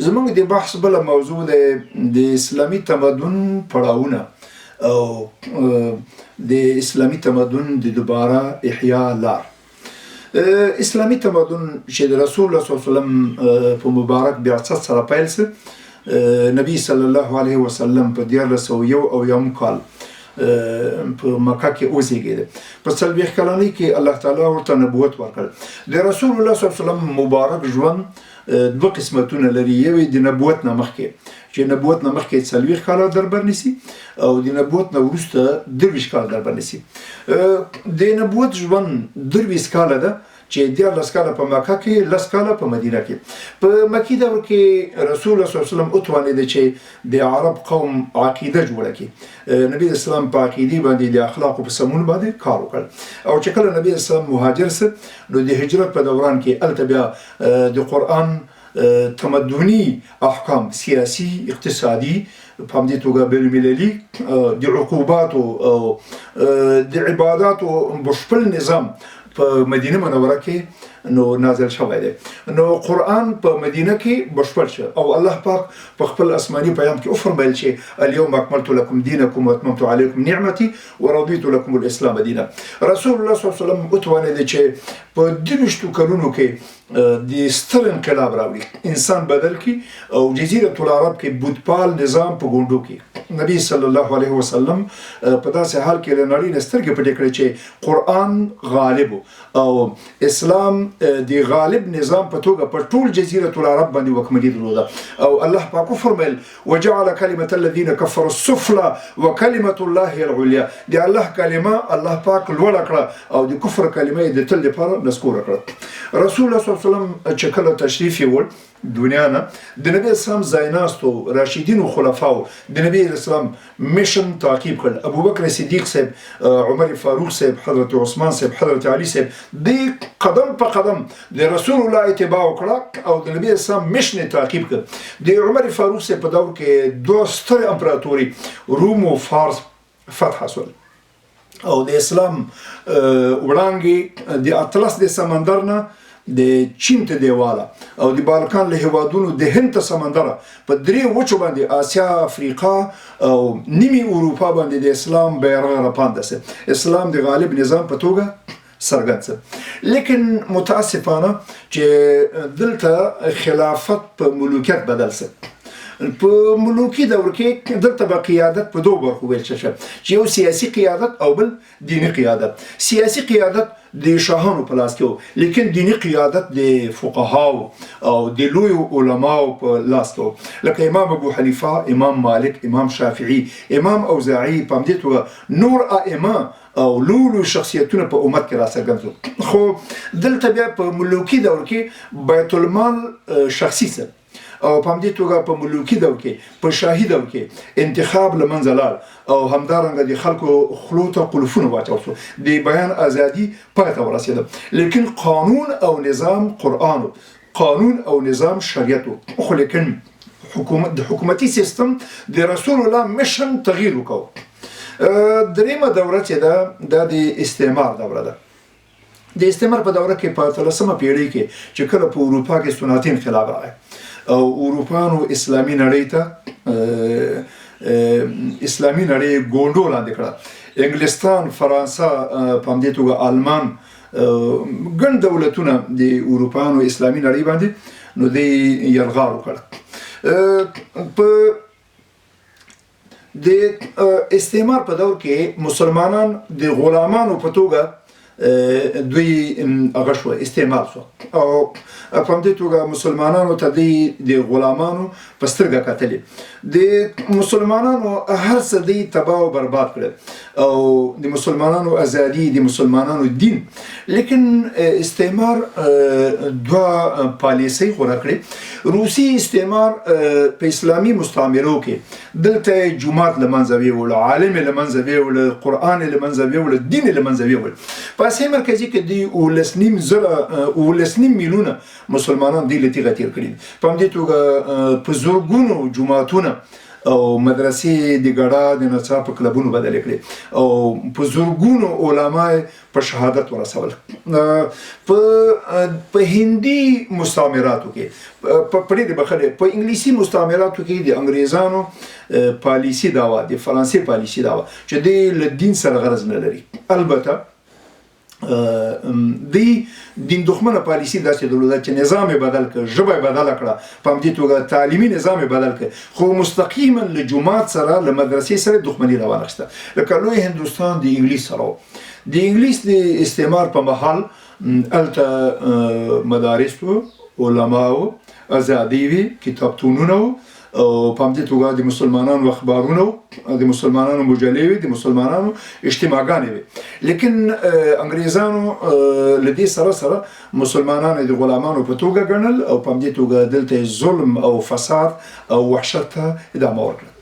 زمونږ د بحث بله موضوع د اسلامي تمدن پړاوونه او د اسلامي تمدن د دوباره احیا لار. اسلامي تمدن چې د رسول الله صلی الله علیه وسلم په مبارک بعثت سره پیل شو، نبی صلی الله علیه وسلم په 1401 کال په مکه کې اوسېږي. په 40 کلنۍ کې الله تعالی ورته نبوت ورکړ. د رسول الله صلی الله علیه وسلم مبارک ژوند دوه قسمتونه لري. یو د نبوت نه مخکې چې نبوت نه مخکې 40 کاله در بر نیسي او د نبوت نه وروسته 23 کاله در بر نیسي. د نبوت ژوند 23 کاله ده چې 14 کاله په مکه کې، 10 کاله په مدینه کې. په مکی دور کې رسول الله صلی الله علیه وسلم وتوانید چې د عرب قوم عقیده جوړه کړي. نبی اسلام په عقیده باندې د اخلاق په سمون باندې کار وکړ. او چې کله نبی اسلام مهاجر سه، نو د هجرت په دوران کې التبیا د قرآن تمدني احکام سیاسي اقتصادي په همدې توګه بین‌المللي د عقوبات او د عبادات او بشپړ نظام په مدینه منوره کې نو نازل شوی دی. نو قرآن په مدینه کې بشپړ شو او الله پاک په خپل آسماني پیغام کې وفرمایل چې اليوم اکملت لكم دینکم واتممت علیکم نعمتي ورضیت لكم الاسلام دینا. رسول الله صلی الله علیه وسلم وتوانید چې په 23 کلونو کې د ستر انقلاب راوړي، انسان بدل کی او جزیره العرب کې بودپال نظام په ګوندو کې. نبی صلی الله علیه وسلم په داسې حال کې لنړی نسترګې پټې کړې چې قرآن غالب او اسلام د غالب نظام په توګه په ټول جزیره العرب باندې وکمني درلوده. او الله پاک فرمایل وجعل كلمه الذين كفروا السفلى وكلمه الله هي العليا. د الله کلمه الله پاک لوړه کړه او د کفر کلمه د تل لپاره نسکوره کړه. رسول الله صلی الله علیه وسلم چې کله تشریف یې دنیا نه، د نبی اسلام ځایناستو راشدین او خلفاو د نبی اسلام میشن تعقیب کړ. ابو بکر صدیق صاحب، عمر فاروق صاحب، حضرت عثمان صاحب، حضرت علی صاحب د قدم په قدم د رسول الله اتباع وکړه او د نبی اسلام میشن تعقیب کړ. د عمر فاروق صاحب په دور کې دوه ستر امپراتوري روم او فارس فتح شول او د اسلام وړانګې د اطلس د سمندر نه د چین ته دیواله او د بالکان له هیوادونو د هند ته سمندر په درې وچو باندې آسیا، افریقا او نیمه اروپا باندې د اسلام بیرغ راپانده سه. اسلام د غالب نظام په توګه څرګند سه. لیکن متاسفانه چې دلته خلافت په ملوکیت بدل سه. په ملوکی دور کې دلته به قیادت په دوه برخو ویل شي چې یو سیاسي قیادت او بل دینی قیادت. سیاسي قیادت د شاهانو په لاس کې و، لیکن دینی قیادت د فقهاو او د لوی علماو په لاس کې و، لکه امام ابو حنیفه، امام مالک، امام شافعي، امام اوزاعي، په همدې توګه نور ائمه او لولو شخصیتونه په امت کې راڅرګند شول. خو دلته بیا په ملوکی دور کې بیت المال شخصي سه او په همدې توګه په ملوکی دور کې په شاهي دور کې انتخاب لمنځه لاړ او همدارنګه د خلکو خلو ته قلفونه واچول شو، د بیان ازادي پای ته ورسېده. لیکن قانون او نظام قرآن، قانون او نظام شریعت، خو لیکن د حکومتي سیستم د رسول الله مشن تغییر وکړ. دریمه دوره چې ده دا د استعمار دوره ده. د استعمار په دوره کې په 13مه پیړۍ کې چې کله په اروپا کې صنعتي انقلاب راغی او اروپانو اسلامي نړۍ ته اسلامي نړۍ ګوندو لاندې کړه. انګلستان، فرانسه، په همدې توګه آلمان، ګڼ دولتونه د اروپانو اسلامي نړۍ باندې نو د یرغار وکړ. په د استعمار په دور کې مسلمانان د غلامانو په توګه دوی هغه شو، استعمار شو او په همدې توګه مسلمانانو ته د غلامانو په سترګه کتلې. د مسلمانانو هر څه دی تباه او برباد کړل او د مسلمانانو ازادي، د مسلمانانو دین. لیکن استعمار دوه پالیسۍ غوره کړې. روسي استعمار په اسلامي مستعمرو کې دلته جماعت له منځه ویوړ، عالم له منځه ویوړ، قرآن له منځه ویوړ، دین له منځه ویوړ. په اسیا مرکزي کې د 19 میلیونه مسلمانان دی له تیغه تیر کړي. په همدې توګه په زورګونو جماعتونه او مدرسې د ګډا د نڅا په کلبونو بدلې کړې او په زرګونو علما په شهادت ورسول. په هندي مستعمراتو کې په دې بخله په انګلیسي مستعمراتو کې د انګریزانو پالیسی دا و د فرانسې پالیسی دا و چې د دین سره غرض نه لري. البته دی دین دښمنه پالیسی داسې درلوده چې نظام بدل کړ، ژبه بدل کړه، په همدې توګه تعلیمي نظام بدل کړ، خو مستقیما له جماعت سره له مدرسې سره دښمني روانه شته. لکه لوی هندوستان د انګلیس سره د انګلیس د استعمار په مهال هلته مدارس و، علما و، ازادي وي، کتابتونونه و، او په همدې توګه د مسلمانانو اخبارونه و، د مسلمانانو مجلې وي، د مسلمانانو اجتماعګانې وي. لیکن انګریزانو له دې سره سره مسلمانان د غلامانو په توګه ګڼل او په همدې توګه دلته ظلم او فساد او وحشت ته ادامه ورکړه.